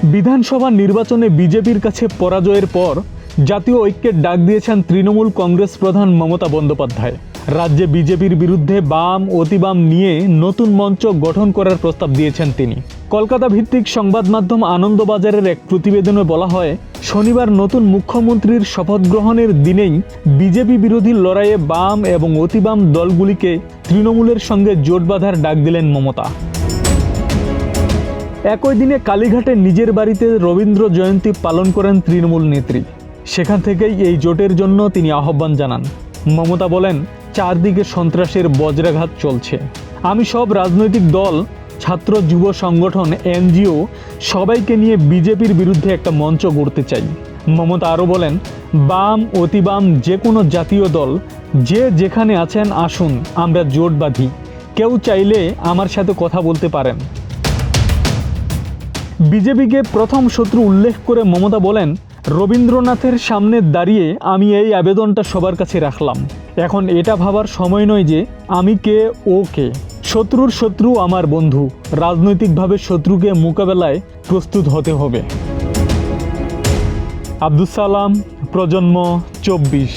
বিধানসভা নির্বাচনে বিজেপির কাছে পরাজয়ের পর জাতীয় ঐক্যের ডাক দিয়েছেন তৃণমূল কংগ্রেস প্রধান মমতা বন্দ্যোপাধ্যায়। রাজ্যে বিজেপির বিরুদ্ধে বাম অতিবাম নিয়ে নতুন মঞ্চ গঠন করার প্রস্তাব দিয়েছেন তিনি। কলকাতা ভিত্তিক সংবাদ মাধ্যম আনন্দবাজারের এক প্রতিবেদনে বলা হয়, শনিবার নতুন মুখ্যমন্ত্রীর শপথ গ্রহণের দিনেই বিজেপি বিরোধী লড়াইয়ে বাম এবং অতিবাম দলগুলিকে তৃণমূলের সঙ্গে জোট বাঁধার ডাক দিলেন মমতা। একই দিনে কালীঘাটে নিজের বাড়িতে রবীন্দ্র জয়ন্তী পালন করেন তৃণমূল নেত্রী। সেখান থেকেই এই জোটের জন্য তিনি আহ্বান জানান। মমতা বলেন, চারদিকে সন্ত্রাসের বজ্রাঘাত চলছে। আমি সব রাজনৈতিক দল, ছাত্র যুব সংগঠন, এনজিও সবাইকে নিয়ে বিজেপির বিরুদ্ধে একটা মঞ্চ গড়তে চাই। মমতা আরও বলেন, বাম অতিবাম যে কোনো জাতীয় দল যে যেখানে আছেন আসুন আমরা জোট বাঁধি। কেউ চাইলে আমার সাথে কথা বলতে পারেন। বিজেপিকে প্রথম শত্রু উল্লেখ করে মমতা বলেন, রবীন্দ্রনাথের সামনে দাঁড়িয়ে আমি এই আবেদনটা সবার কাছে রাখলাম। এখন এটা ভাবার সময় নয় যে আমি কে ও কে। শত্রুর শত্রু আমার বন্ধু। রাজনৈতিকভাবে শত্রুকে মোকাবেলায় প্রস্তুত হতে হবে। আব্দুস সালাম, প্রজন্ম 24।